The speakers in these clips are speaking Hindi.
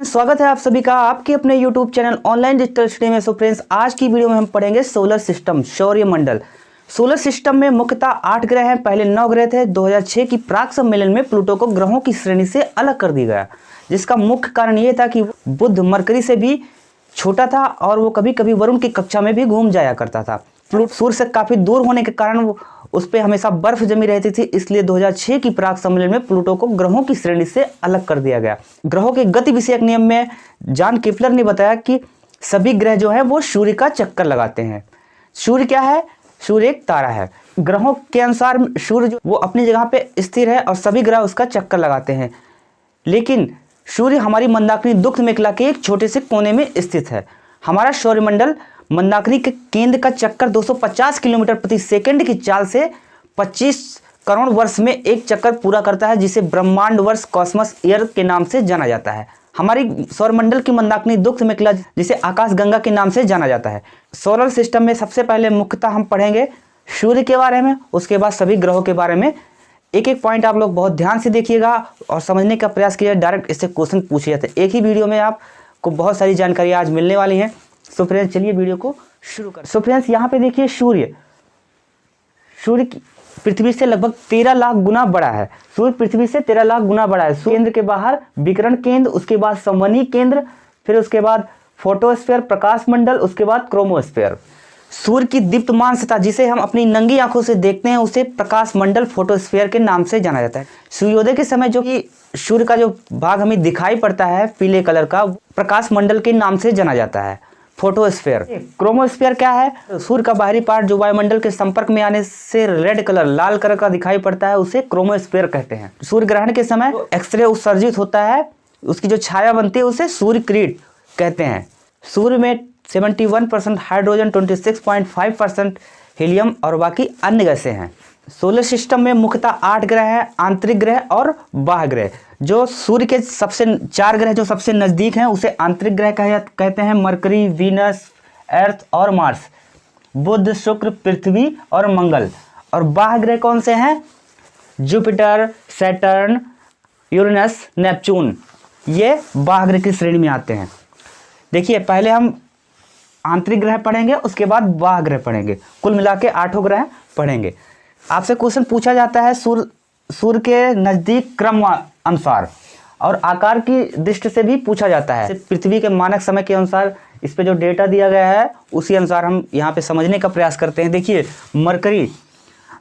स्वागत है आप सभी का आपके अपने YouTube channel online digital study में। सो फ्रेंड्स, आज की वीडियो में हम पढ़ेंगे सोलर सिस्टम, सौरमंडल। सोलर सिस्टम में मुख्यतः 8 ग्रह हैं। पहले 9 ग्रह थे। 2006 की प्राक सम्मेलन में प्लूटो को ग्रहों की श्रेणी से अलग कर दिया गया, जिसका मुख्य कारण ये था कि बुध मरकरी से भी छोटा था और वो कभी कभी वरुण की कक्षा में भी घूम जाया करता था। प्लूटो सूर्य से काफी दूर होने के कारण उस पर हमेशा बर्फ जमी रहती थी, इसलिए 2006 की प्राक सम्मेलन में प्लूटो को ग्रहों की श्रेणी से अलग कर दिया गया। ग्रहों के गति विषयक नियम में जॉन केपलर ने बताया कि सभी ग्रह जो है वो सूर्य का चक्कर लगाते हैं। सूर्य क्या है? सूर्य एक तारा है। ग्रहों के अनुसार सूर्य जो वो अपनी जगह पे स्थिर है और सभी ग्रह उसका चक्कर लगाते हैं, लेकिन सूर्य हमारी मंदाकिनी दुग्ध मेखला के एक छोटे से कोने में स्थित है। हमारा सौरमंडल मंदाकिनी के केंद्र का चक्कर 250 किलोमीटर प्रति सेकंड की चाल से 25 करोड़ वर्ष में एक चक्कर पूरा करता है, जिसे ब्रह्मांड वर्ष कॉस्मस ईयर के नाम से जाना जाता है। हमारी सौरमंडल की मंदाकिनी दुग्ध मेखला, जिसे आकाश गंगा के नाम से जाना जाता है। सोलर सिस्टम में सबसे पहले मुख्यतः हम पढ़ेंगे सूर्य के बारे में, उसके बाद सभी ग्रहों के बारे में। एक एक पॉइंट आप लोग बहुत ध्यान से देखिएगा और समझने का प्रयास कीजिए। डायरेक्ट इससे क्वेश्चन पूछे जाते हैं। एक ही वीडियो में आपको बहुत सारी जानकारी आज मिलने वाली है। सो फ्रेंड्स, चलिए वीडियो को शुरू करें। सो फ्रेंड्स, यहाँ पे देखिए सूर्य की पृथ्वी से लगभग 13 लाख गुना बड़ा है। सूर्य पृथ्वी से 13 लाख गुना बड़ा है। केंद्र के बाहर विकिरण केंद्र, उसके बाद संवहनी केंद्र, फिर उसके बाद फोटोस्फीयर प्रकाश मंडल, उसके बाद क्रोमोस्फीयर। सूर्य की दीप्तमान सतह, जिसे हम अपनी नंगी आंखों से देखते हैं, उसे प्रकाश मंडल फोटोस्फीयर के नाम से जाना जाता है। सूर्योदय के समय जो कि सूर्य का जो भाग हमें दिखाई पड़ता है पीले कलर का, प्रकाश मंडल के नाम से जाना जाता है, फोटोस्फीयर। क्रोमोस्फीयर क्या है? सूर्य का बाहरी पार्ट जो वायुमंडल के संपर्क में आने से रेड कलर, लाल कलर का दिखाई पड़ता है, उसे क्रोमोस्फीयर कहते हैं। सूर्य ग्रहण के समय एक्सरे उत्सर्जित होता है, उसकी जो छाया बनती है उसे सूर्य किरण कहते हैं। सूर्य में 71% हाइड्रोजन, 26.5% हीलियम और बाकी अन्य गैसें हैं। सोलर सिस्टम में मुख्यतः 8 ग्रह हैं, आंतरिक ग्रह और बाह्य ग्रह। जो सूर्य के सबसे 4 ग्रह जो सबसे नज़दीक हैं उसे आंतरिक ग्रह कहते हैं। मरकरी, वीनस, अर्थ और मार्स, बुध, शुक्र, पृथ्वी और मंगल। और बाह्य ग्रह कौन से हैं? जुपिटर, सैटर्न, यूरेनस, नेपच्यून, ये बाह्य ग्रह की श्रेणी में आते हैं। देखिए, पहले हम आंतरिक ग्रह पढ़ेंगे, उसके बाद बाह्य ग्रह पढ़ेंगे। कुल मिला के 8 ग्रह पढ़ेंगे। आपसे क्वेश्चन पूछा जाता है सूर्य के नज़दीक क्रम अनुसार और आकार की दृष्टि से भी पूछा जाता है। पृथ्वी के मानक समय के अनुसार इस पे जो डेटा दिया गया है उसी अनुसार हम यहाँ पे समझने का प्रयास करते हैं। देखिए, मरकरी,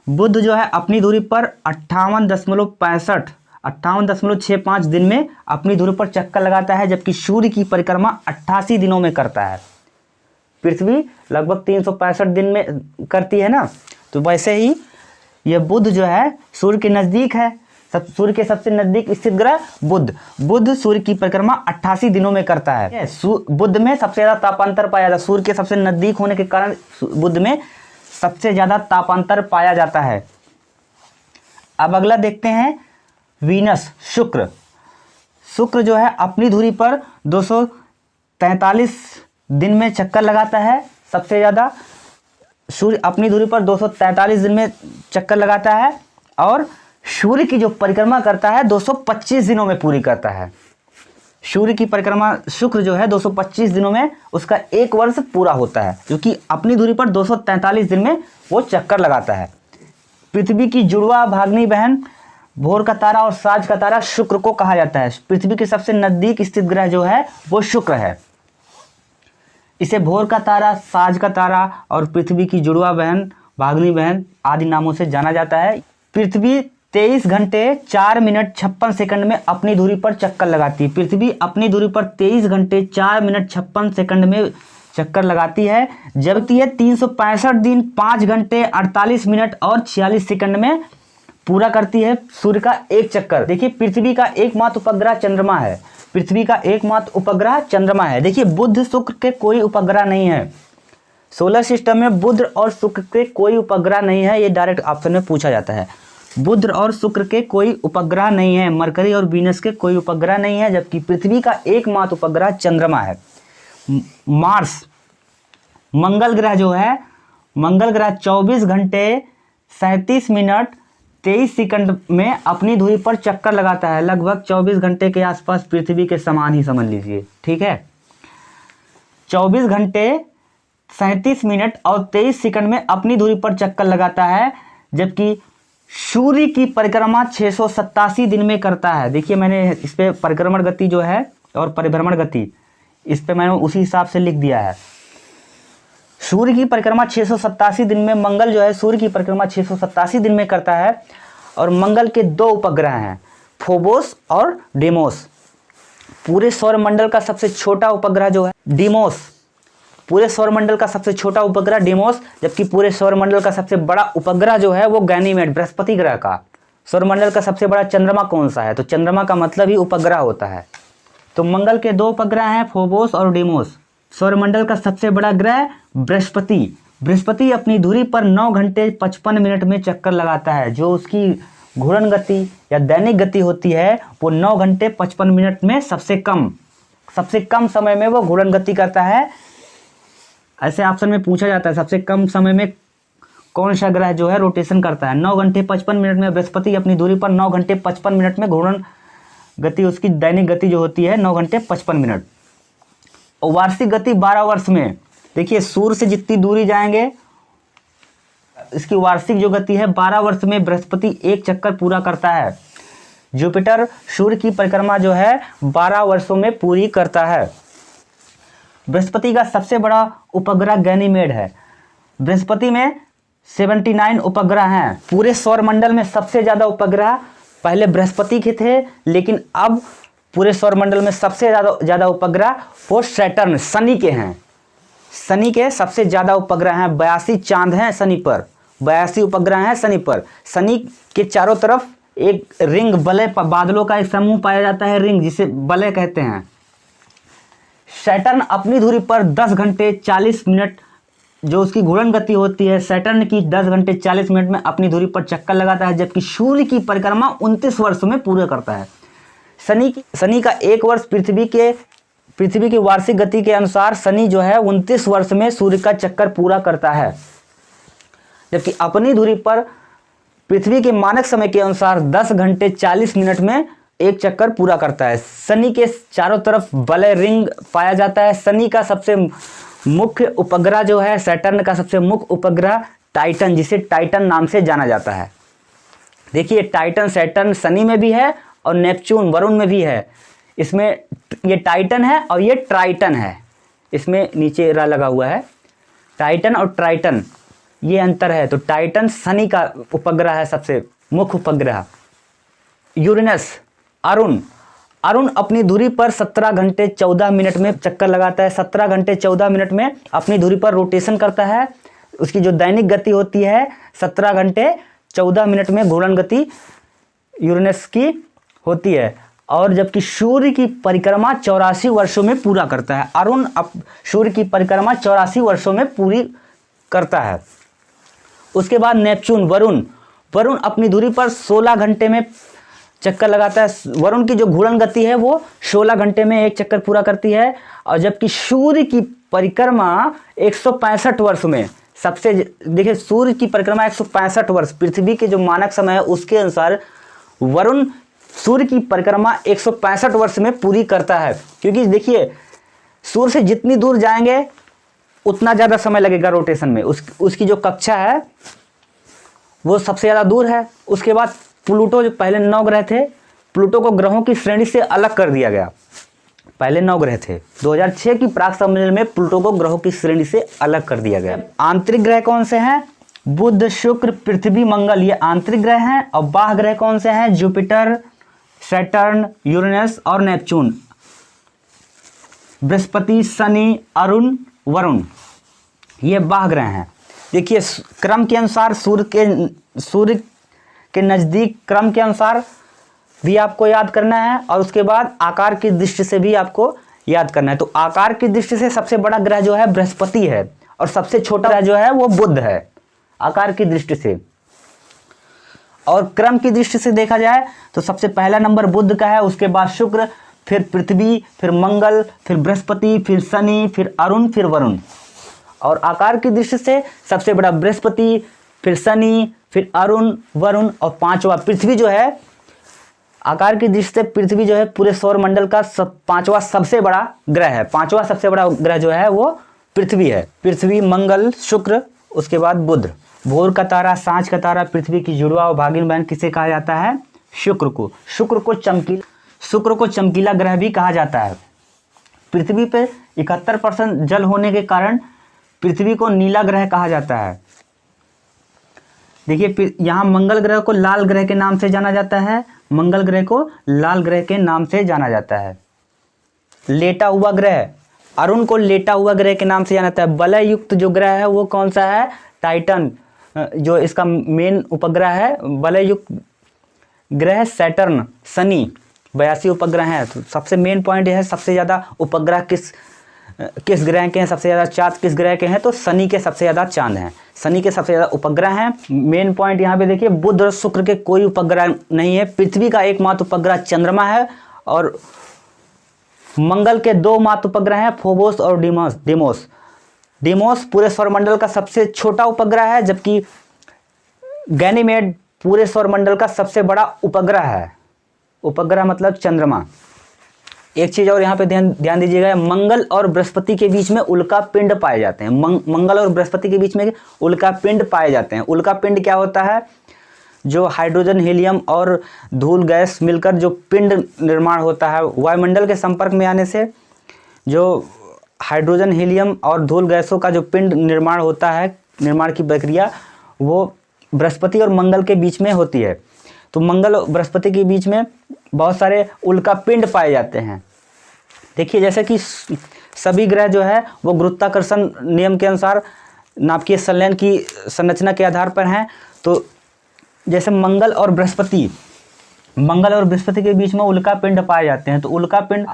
बुध जो है अपनी दूरी पर 58.65 दिन में अपनी दूरी पर चक्कर लगाता है, जबकि सूर्य की परिक्रमा 88 दिनों में करता है। पृथ्वी लगभग 365 दिन में करती है ना, तो वैसे ही यह बुध जो है सूर्य के नज़दीक है। सूर्य के सबसे नज़दीक स्थित ग्रह बुध सूर्य की परिक्रमा 88 दिनों में करता है। बुध में सबसे ज़्यादा तापांतर पाया जाता है। सूर्य के सबसे नज़दीक होने के कारण बुध में सबसे ज़्यादा तापांतर पाया जाता है। अब अगला देखते हैं वीनस, शुक्र जो है अपनी धुरी पर 243 दिन में चक्कर लगाता है। सबसे ज़्यादा सूर्य अपनी धुरी पर 243 दिन में चक्कर लगाता है और सूर्य की जो परिक्रमा करता है 225 दिनों में पूरी करता है। सूर्य की परिक्रमा शुक्र जो है 225 दिनों में उसका 1 वर्ष पूरा होता है, क्योंकि अपनी धुरी पर 243 दिन में वो चक्कर लगाता है। पृथ्वी की जुड़वा भागनी बहन, भोर का तारा और साज का तारा शुक्र को कहा जाता है। पृथ्वी के सबसे नज़दीक स्थित ग्रह जो है वो शुक्र है। इसे भोर का तारा, साज का तारा और पृथ्वी की जुड़वा बहन, भागनी बहन आदि नामों से जाना जाता है। पृथ्वी 23 घंटे 4 मिनट 56 सेकंड में अपनी धुरी पर चक्कर लगाती है। पृथ्वी अपनी धुरी पर 23 घंटे 4 मिनट 56 सेकंड में चक्कर लगाती है, जबकि यह 365 दिन 5 घंटे 48 मिनट और 46 सेकंड में पूरा करती है सूर्य का एक चक्कर। देखिए, पृथ्वी का एकमात्र उपग्रह चंद्रमा है। देखिए, बुध शुक्र के कोई उपग्रह नहीं है। सोलर सिस्टम में बुध और शुक्र के कोई उपग्रह नहीं है। ये डायरेक्ट ऑप्शन में पूछा जाता है। बुध और शुक्र के कोई उपग्रह नहीं है। मरकरी और वीनस के कोई उपग्रह नहीं है, जबकि पृथ्वी का एकमात्र उपग्रह चंद्रमा है। मार्स, मंगल ग्रह जो है, मंगल ग्रह 24 घंटे 37 मिनट 23 सेकंड में अपनी धुरी पर चक्कर लगाता है, लगभग 24 घंटे के आसपास पृथ्वी के समान ही समझ लीजिए। ठीक है, 24 घंटे 37 मिनट और 23 सेकंड में अपनी धुरी पर चक्कर लगाता है, जबकि सूर्य की परिक्रमा 687 दिन में करता है। देखिए मैंने इस पे परिक्रमण गति जो है और परिभ्रमण गति इस पे मैंने उसी हिसाब से लिख दिया है। सूर्य की परिक्रमा 687 दिन में, मंगल जो है सूर्य की परिक्रमा 687 दिन में करता है। और मंगल के 2 उपग्रह हैं, फोबोस और डेमोस। पूरे सौरमंडल का सबसे छोटा उपग्रह जो है डीमोस, पूरे सौरमंडल का सबसे छोटा उपग्रह डेमोस, जबकि पूरे सौरमंडल का सबसे बड़ा उपग्रह जो है वो गैनीमेड, बृहस्पति ग्रह का। सौरमंडल का सबसे बड़ा चंद्रमा कौन सा है? तो चंद्रमा का मतलब ही उपग्रह होता है। तो मंगल के 2 उपग्रह हैं, फोबोस और डेमोस। सौरमंडल का सबसे बड़ा ग्रह बृहस्पति। बृहस्पति अपनी धुरी पर 9 घंटे 55 मिनट में चक्कर लगाता है। जो उसकी घूर्णन गति या दैनिक गति होती है वो 9 घंटे 55 मिनट में सबसे कम समय में वो घूर्णन गति करता है। ऐसे ऑप्शन में पूछा जाता है सबसे कम समय में कौन सा ग्रह जो है रोटेशन करता है। 9 घंटे 55 मिनट में बृहस्पति अपनी दूरी पर 9 घंटे 55 मिनट में घूर्णन गति, उसकी दैनिक गति जो होती है 9 घंटे 55 मिनट। और वार्षिक गति 12 वर्ष में, देखिए सूर्य से जितनी दूरी जाएंगे इसकी वार्षिक जो गति है 12 वर्ष में बृहस्पति एक चक्कर पूरा करता है। जुपिटर सूर्य की परिक्रमा जो है 12 वर्षों में पूरी करता है। बृहस्पति का सबसे बड़ा उपग्रह गैनीमेड है। बृहस्पति में 79 उपग्रह हैं। पूरे सौरमंडल में सबसे ज़्यादा उपग्रह पहले बृहस्पति के थे, लेकिन अब पूरे सौरमंडल में सबसे ज़्यादा उपग्रह वो सैटर्न, शनि के हैं। शनि के सबसे ज़्यादा उपग्रह हैं, 82 चांद हैं शनि पर, 82 उपग्रह हैं शनि पर। शनि के चारों तरफ एक रिंग, वलय, बादलों का एक समूह पाया जाता है, रिंग, जिसे वलय कहते हैं। सैटर्न अपनी धुरी पर 10 घंटे 40 मिनट जो उसकी घूर्णन गति होती है, सैटर्न की 10 घंटे 40 मिनट में अपनी धुरी पर चक्कर लगाता है, जबकि सूर्य की परिक्रमा 29 वर्षों में पूरा करता है। शनि का 1 वर्ष पृथ्वी की वार्षिक गति के अनुसार शनि जो है 29 वर्ष में सूर्य का चक्कर पूरा करता है, जबकि अपनी धुरी पर पृथ्वी के मानक समय के अनुसार 10 घंटे 40 मिनट में एक चक्कर पूरा करता है। शनि के चारों तरफ वलय, रिंग पाया जाता है। शनि का सबसे मुख्य उपग्रह जो है, सैटर्न का सबसे मुख्य उपग्रह टाइटन, जिसे टाइटन नाम से जाना जाता है। देखिए टाइटन, सैटर्न शनि में भी है और नेपच्यून, वरुण में भी है। इसमें ये टाइटन है और ये ट्राइटन है, इसमें नीचे रा लगा हुआ है। टाइटन और ट्राइटन ये अंतर है। तो टाइटन शनि का उपग्रह है, सबसे मुख्य उपग्रह। यूरेनस, अरुण अपनी धुरी पर 17 घंटे 14 मिनट में चक्कर लगाता है। 17 घंटे 14 मिनट में अपनी धुरी पर रोटेशन करता है। उसकी जो दैनिक गति होती है 17 घंटे 14 मिनट में घूर्णन गति यूरेनस की होती है। और जबकि सूर्य की परिक्रमा 84 वर्षों में पूरा करता है। अरुण सूर्य की परिक्रमा 84 वर्षों में पूरी करता है। उसके बाद नेपच्यून, वरुण अपनी धुरी पर 16 घंटे में चक्कर लगाता है। वरुण की जो घूर्णन गति है वो 16 घंटे में एक चक्कर पूरा करती है। और जबकि सूर्य की परिक्रमा 165 वर्ष में सबसे, देखिए सूर्य की परिक्रमा 165 वर्ष, पृथ्वी के जो मानक समय है उसके अनुसार वरुण सूर्य की परिक्रमा 165 वर्ष में पूरी करता है। क्योंकि देखिए सूर्य से जितनी दूर जाएंगे उतना ज़्यादा समय लगेगा रोटेशन में। उसकी जो कक्षा है वो सबसे ज़्यादा दूर है। उसके बाद प्लूटो, जो पहले 9 ग्रह थे, प्लूटो को ग्रहों की श्रेणी से अलग कर दिया गया। पहले 9 ग्रह थे, 2006 की प्राक सम्मेलन में प्लूटो को ग्रहों की श्रेणी से अलग कर दिया गया। आंतरिक ग्रह कौन से हैं? बुध, शुक्र, पृथ्वी, मंगल, ये आंतरिक ग्रह हैं। और बाह्य ग्रह कौन से हैं? जुपिटर, सैटर्न, यूरेनस और नेपच्यून। बृहस्पति, शनि, अरुण, वरुण, ये बाह्य ग्रह हैं। देखिए क्रम के अनुसार सूर्य के नज़दीक क्रम के अनुसार भी आपको याद करना है, और उसके बाद आकार की दृष्टि से भी आपको याद करना है। तो आकार की दृष्टि से सबसे बड़ा ग्रह जो है बृहस्पति है, और सबसे छोटा ग्रह जो है वो बुध है आकार की दृष्टि से। और क्रम की दृष्टि से देखा जाए तो सबसे पहला नंबर बुध का है, उसके बाद शुक्र, फिर पृथ्वी, फिर मंगल, फिर बृहस्पति, फिर शनि, फिर अरुण, फिर वरुण। और आकार की दृष्टि से सबसे बड़ा बृहस्पति, फिर शनि, फिर अरुण, वरुण और पांचवा पृथ्वी जो है, आकार की दृष्टि से पृथ्वी जो है पूरे सौर मंडल का पांचवा सबसे बड़ा ग्रह है। पांचवा सबसे बड़ा ग्रह जो है वो पृथ्वी है। पृथ्वी, मंगल, शुक्र, उसके बाद बुध। भोर का तारा, सांझ का तारा, पृथ्वी की जुड़वा और भागिन बहन किसे कहा जाता है? शुक्र को। शुक्र को चमकीला ग्रह भी कहा जाता है। पृथ्वी पे 71% जल होने के कारण पृथ्वी को नीला ग्रह कहा जाता है। देखिए यहाँ मंगल ग्रह को लाल ग्रह के नाम से जाना जाता है। मंगल ग्रह को लाल ग्रह के नाम से जाना जाता है। लेटा हुआ ग्रह, अरुण को लेटा हुआ ग्रह के नाम से जाना जाता है। वलय युक्त जो ग्रह है वो कौन सा है? टाइटन, जो इसका मेन उपग्रह है। वलय युक्त ग्रह सैटर्न, शनि, 82 उपग्रह हैं। तो सबसे मेन पॉइंट यह है, सबसे ज़्यादा उपग्रह किस ग्रह के हैं, सबसे ज़्यादा चांद किस ग्रह के हैं? तो शनि के सबसे ज़्यादा चांद हैं, शनि के सबसे ज़्यादा उपग्रह हैं। मेन पॉइंट यहाँ पे देखिए, बुध और शुक्र के कोई उपग्रह नहीं है। पृथ्वी का एकमात्र उपग्रह चंद्रमा है और मंगल के 2 मात्र उपग्रह हैं, फोबोस और डेमोस। डेमोस पूरे सौरमंडल का सबसे छोटा उपग्रह है, जबकि गैनीमेड पूरे सौरमंडल का सबसे बड़ा उपग्रह है। उपग्रह मतलब चंद्रमा। एक चीज़ और यहाँ पे ध्यान दीजिएगा, मंगल और बृहस्पति के बीच में उल्का पिंड पाए जाते हैं। मंगल और बृहस्पति के बीच में उल्का पिंड पाए जाते हैं। उल्का पिंड क्या होता है? जो हाइड्रोजन, हीलियम और धूल गैस मिलकर जो पिंड निर्माण होता है, वायुमंडल के संपर्क में आने से जो हाइड्रोजन, हीलियम और धूल गैसों का जो पिंड निर्माण होता है, निर्माण की प्रक्रिया वो बृहस्पति और मंगल के बीच में होती है। तो मंगल और बृहस्पति के बीच में बहुत सारे उल्का पिंड पाए जाते हैं। देखिए जैसे कि सभी ग्रह जो है वो गुरुत्वाकर्षण नियम के अनुसार नाभिकीय संलयन की संरचना के आधार पर हैं। तो जैसे मंगल और बृहस्पति के बीच में उल्का पिंड पाए जाते हैं। तो उल्का पिंड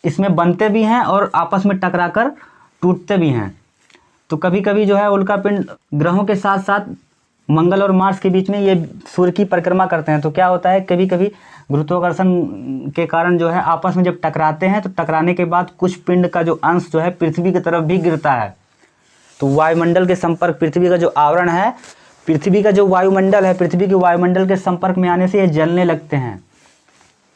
इसमें बनते भी हैं और आपस में टकराकर टूटते भी हैं। तो कभी कभी जो है उल्का पिंड ग्रहों के साथ साथ मंगल और मार्स के बीच में ये सूर्य की परिक्रमा करते हैं। तो क्या होता है, कभी कभी गुरुत्वाकर्षण के कारण जो है आपस में जब टकराते हैं तो टकराने के बाद कुछ पिंड का जो अंश जो है पृथ्वी की तरफ भी गिरता है। तो वायुमंडल के संपर्क, पृथ्वी का जो आवरण है, पृथ्वी का जो वायुमंडल है, पृथ्वी के वायुमंडल के संपर्क में आने से ये जलने लगते हैं।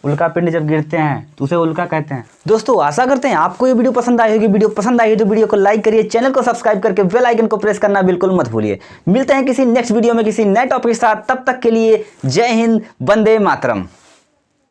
उल्का पिंड जब गिरते हैं तो उसे उल्का कहते हैं। दोस्तों आशा करते हैं आपको ये वीडियो पसंद आई होगी। वीडियो पसंद आई है तो वीडियो को लाइक करिए, चैनल को सब्सक्राइब करके बेल आइकन को प्रेस करना बिल्कुल मत भूलिए। मिलते हैं किसी नेक्स्ट वीडियो में किसी नए टॉपिक के साथ। तब तक के लिए जय हिंद, वंदे मातरम।